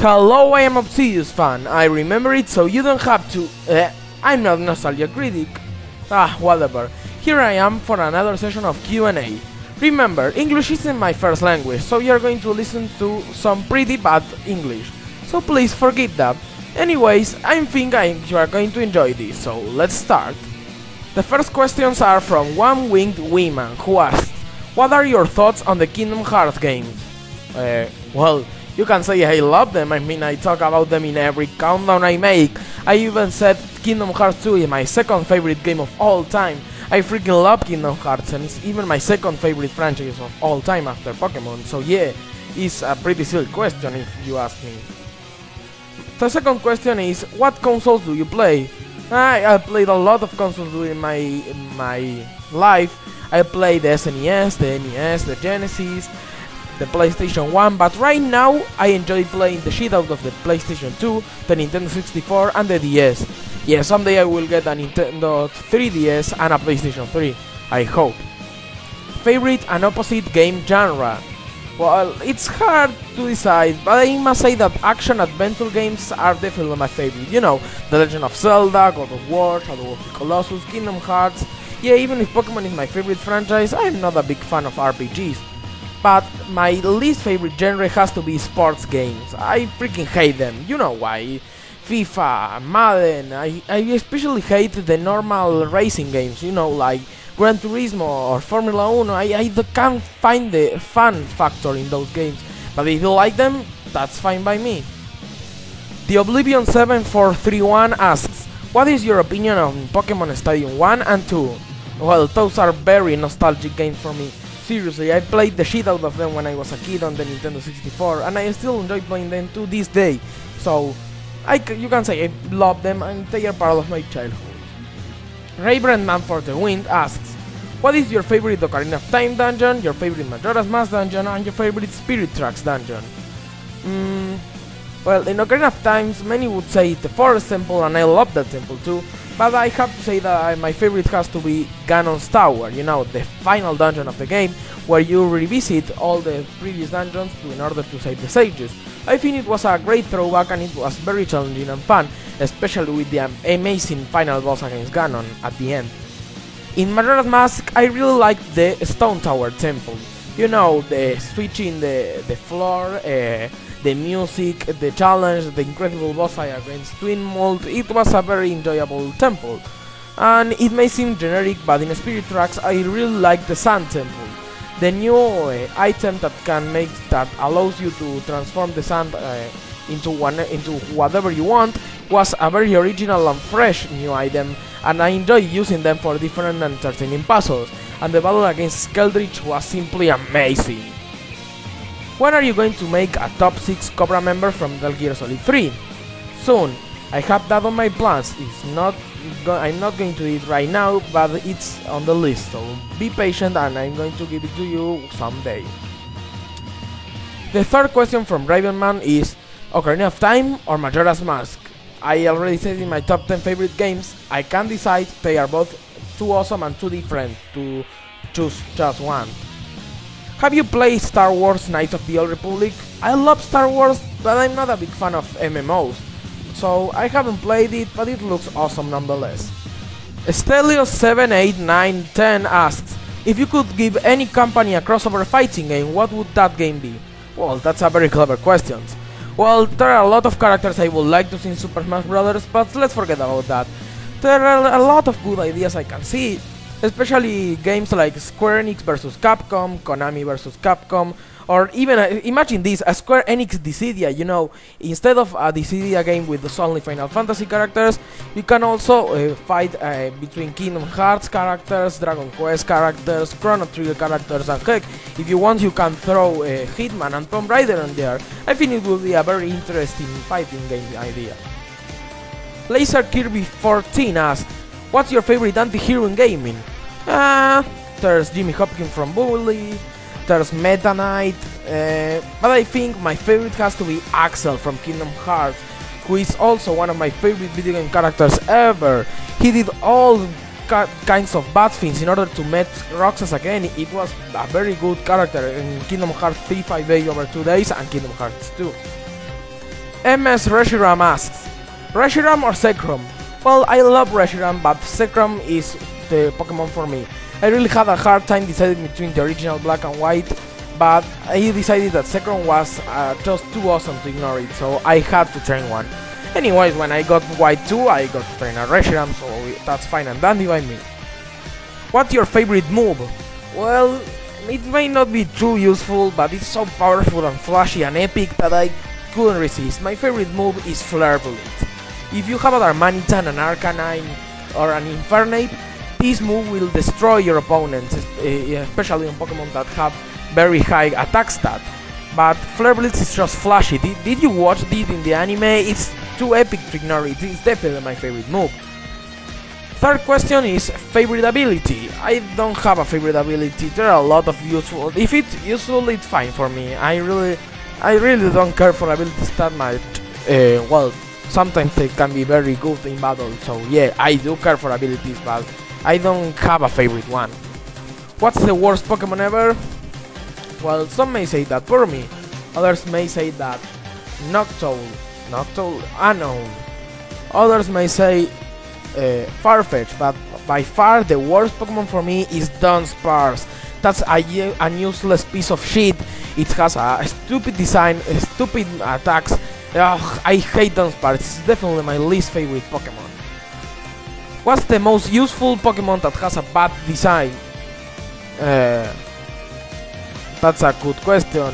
Hello, I am ObsidiusFan. I remember it so you don't have to. I'm not nostalgia critic. Whatever. Here I am for another session of Q&A. Remember, English isn't my first language, so you're going to listen to some pretty bad English. So please forgive that. Anyways, I think you are going to enjoy this, so let's start. The first questions are from One Winged Woman, who asked, what are your thoughts on the Kingdom Hearts games? Well, you can say I love them. I mean, I talk about them in every countdown I make. I even said Kingdom Hearts 2 is my second favorite game of all time. I freaking love Kingdom Hearts, and it's even my second favorite franchise of all time after Pokemon. So yeah, it's a pretty silly question if you ask me. The second question is, what consoles do you play? I played a lot of consoles during my life. I played the SNES, the NES, the Genesis, the PlayStation 1, but right now I enjoy playing the shit out of the PlayStation 2, the Nintendo 64 and the DS. Yeah, someday I will get a Nintendo 3DS and a PlayStation 3, I hope. Favorite and opposite game genre? Well, it's hard to decide, but I must say that action-adventure games are definitely my favorite. You know, The Legend of Zelda, God of War, Shadow of the Colossus, Kingdom Hearts. Yeah, even if Pokemon is my favorite franchise, I'm not a big fan of RPGs. But my least favorite genre has to be sports games. I freaking hate them. You know why. FIFA, Madden. I especially hate the normal racing games, you know, like Gran Turismo or Formula 1. I can't find the fun factor in those games. But if you like them, that's fine by me. The Oblivion 7431 asks, what is your opinion on Pokemon Stadium 1 and 2? Well, those are very nostalgic games for me. Seriously, I played the shit out of them when I was a kid on the Nintendo 64, and I still enjoy playing them to this day. So, you can say I love them and they are part of my childhood. Raven Man for the Wind asks, what is your favorite Ocarina of Time dungeon, your favorite Majora's Mask dungeon, and your favorite Spirit Tracks dungeon? Well, in Ocarina of Time, many would say the Forest Temple, and I love that temple too. But I have to say that my favorite has to be Ganon's Tower, you know, the final dungeon of the game, where you revisit all the previous dungeons in order to save the sages. I think it was a great throwback and it was very challenging and fun, especially with the amazing final boss against Ganon at the end. In Majora's Mask, I really liked the Stone Tower temple. You know, the switching the floor, the music, the challenge, the incredible boss fight against Twin Mold. It was a very enjoyable temple. And it may seem generic, but in Spirit Tracks I really like the Sand Temple. The new item that allows you to transform the sand into whatever you want was a very original and fresh new item, and I enjoy using them for different and entertaining puzzles. And the battle against Skeldritch was simply amazing. When are you going to make a top 6 Cobra member from Metal Gear Solid 3? Soon. I have that on my plans. I'm not going to do it right now, but it's on the list, so be patient and I'm going to give it to you someday. The third question from Ravenman is, Ocarina of Time or Majora's Mask? I already said in my top 10 favorite games, I can't decide, they are both too awesome and too different to choose just one. Have you played Star Wars Knights of the Old Republic? I love Star Wars, but I'm not a big fan of MMOs, so I haven't played it, but it looks awesome nonetheless. Stelio78910 asks, if you could give any company a crossover fighting game, what would that game be? Well, that's a very clever question. Well, there are a lot of characters I would like to see in Super Smash Bros., but let's forget about that. There are a lot of good ideas I can see, especially games like Square Enix vs Capcom, Konami vs Capcom, or even, imagine this, a Square Enix Dissidia, you know, instead of a Dissidia game with only Final Fantasy characters, you can also fight between Kingdom Hearts characters, Dragon Quest characters, Chrono Trigger characters, and heck, if you want you can throw Hitman and Tomb Raider in there. I think it will be a very interesting fighting game idea. Laser Kirby 14 asks, what's your favorite anti-hero in gaming? There's Jimmy Hopkins from Wily, there's Meta Knight, but I think my favorite has to be Axel from Kingdom Hearts, who is also one of my favorite video game characters ever. He did all kinds of bad things in order to meet Roxas again. It was a very good character in Kingdom Hearts 3 5 days over 2 days and Kingdom Hearts 2. MS Reshiram asks, Reshiram or Zekrom? Well, I love Reshiram, but Zekrom is the Pokemon for me. I really had a hard time deciding between the original Black and White, but I decided that Zekrom was just too awesome to ignore it, so I had to train one. Anyways, when I got White 2, I got to train a Reshiram, so that's fine and dandy by me. What's your favorite move? Well, it may not be too useful, but it's so powerful and flashy and epic that I couldn't resist. My favorite move is Flare Bullet. If you have a Darmanitan, an Arcanine, or an Infernape, this move will destroy your opponents, especially on Pokemon that have very high attack stat. But Flare Blitz is just flashy. Did you watch it in the anime? It's too epic to ignore it. It's definitely my favorite move. Third question is favorite ability. I don't have a favorite ability. There are a lot of useful. If it's useful, it's fine for me. I really don't care for abilities that much. Well, sometimes they can be very good in battle. So yeah, I do care for abilities, but I don't have a favorite one. What's the worst Pokemon ever? Well, some may say that Burmy, others may say that Noctowl, Unknown, others may say Farfetch, but by far the worst Pokemon for me is Dunsparce. That's a useless piece of shit. It has a stupid design, stupid attacks. Ugh, I hate Dunsparce. It's definitely my least favorite Pokemon. What's the most useful Pokemon that has a bad design? That's a good question.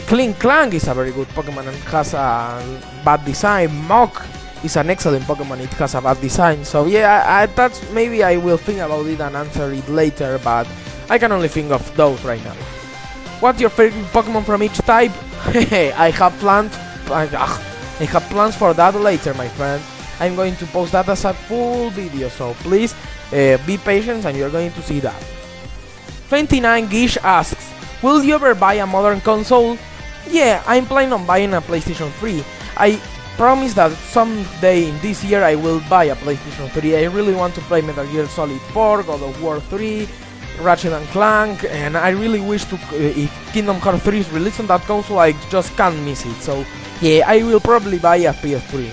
Clang is a very good Pokemon and has a bad design. Mach is an excellent Pokemon, it has a bad design. So yeah, that's maybe I will think about it and answer it later, but I can only think of those right now. What's your favorite Pokemon from each type? I have plans for that later, my friend. I'm going to post that as a full video, so please be patient and you're going to see that. 29 Gish asks, will you ever buy a modern console? Yeah, I'm planning on buying a PlayStation 3. I promise that someday in this year I will buy a PlayStation 3. I really want to play Metal Gear Solid 4, God of War 3, Ratchet and Clank, and I really wish to, if Kingdom Hearts 3 is released on that console, I just can't miss it. So yeah, I will probably buy a PS3.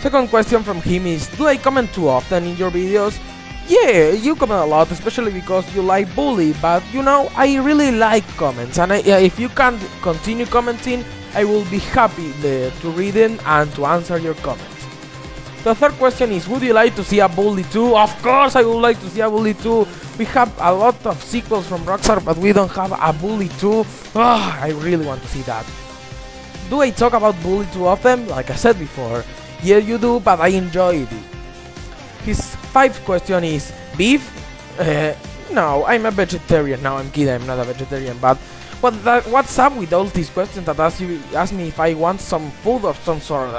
Second question from him is, do I comment too often in your videos? Yeah, you comment a lot, especially because you like bully, but you know, I really like comments, and if you can't continue commenting, I will be happy to read them and to answer your comments. The third question is, would you like to see a Bully 2? Of course I would like to see a Bully 2. We have a lot of sequels from Rockstar, but we don't have a Bully 2. I really want to see that. Do I talk about Bully too often? Like I said before, yeah you do, but I enjoyed it. His fifth question is, beef? No, I'm a vegetarian. No, I'm kidding, I'm not a vegetarian, but what's up with all these questions that ask me if I want some food of some sort?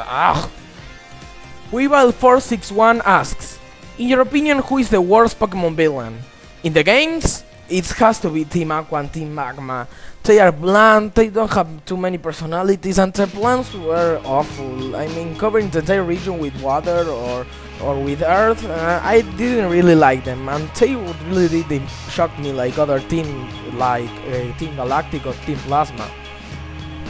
Weevil461 asks, in your opinion, who is the worst Pokemon villain? In the games, it has to be Team Aqua and Team Magma. They are bland, they don't have too many personalities, and their plans were awful. I mean, covering the entire region with water or with earth, I didn't really like them, and they really did shock me like other teams like Team Galactic or Team Plasma.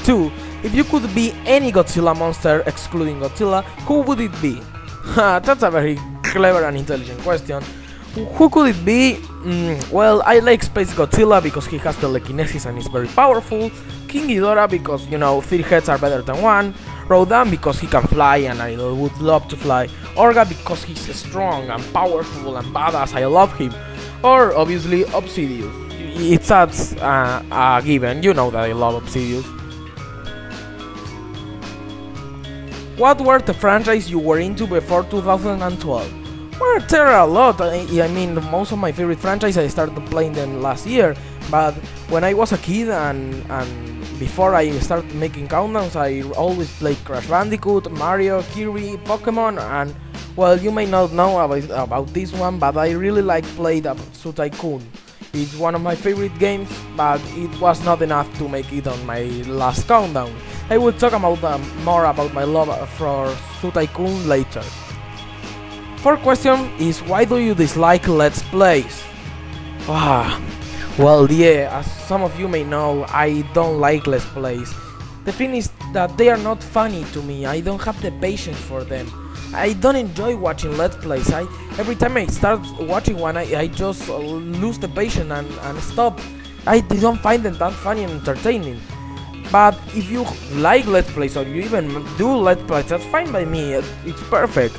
2. If you could be any Godzilla monster excluding Godzilla, who would it be? That's a very clever and intelligent question. Who could it be? Well, I like Space Godzilla because he has telekinesis and is very powerful. King Ghidorah because, you know, 3 heads are better than 1. Rodan because he can fly and I would love to fly. Orga because he's strong and powerful and badass, I love him. Or obviously Obsidius. It's a given, you know that I love Obsidius. What were the franchise you were into before 2012? Well, there are a lot. I mean, most of my favorite franchises I started playing them last year, but when I was a kid and before I started making countdowns, I always played Crash Bandicoot, Mario, Kirby, Pokemon, and well, you may not know about this one, but I really like playing Su Tycoon. It's one of my favorite games, but it was not enough to make it on my last countdown. I will talk about more about my love for Su Tycoon later. Fourth question is, why do you dislike Let's Plays? Well, yeah, as some of you may know, I don't like Let's Plays. The thing is that they are not funny to me. I don't have the patience for them. I don't enjoy watching Let's Plays. Every time I start watching one, I just lose the patience and stop. I don't find them that funny and entertaining. But if you like Let's Plays or you even do Let's Plays, that's fine by me. It's perfect.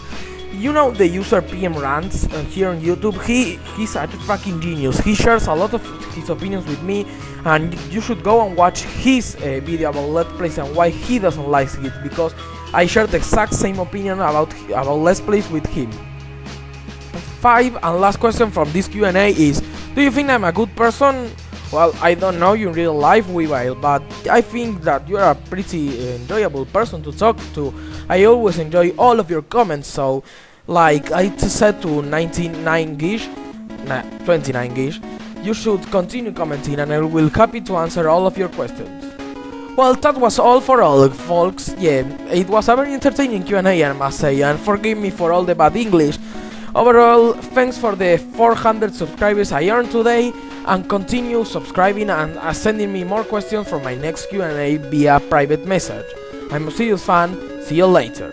You know the user PM Rants here on YouTube. He's a fucking genius. He shares a lot of his opinions with me, and you should go and watch his video about Let's Plays and why he doesn't like it, because I share the exact same opinion about Let's Plays with him. 5 and last question from this Q&A is: do you think I'm a good person? Well, I don't know you in real life, Wily, but I think that you're a pretty enjoyable person to talk to. I always enjoy all of your comments, so like I said to 29 gish, 29 gish, you should continue commenting and I will be happy to answer all of your questions. Well, that was all for all, folks. Yeah, it was a very entertaining Q&A, I must say, and forgive me for all the bad English. Overall, thanks for the 400 subscribers I earned today, and continue subscribing and sending me more questions for my next Q&A via private message. I'm ObsidiusFan, see you later.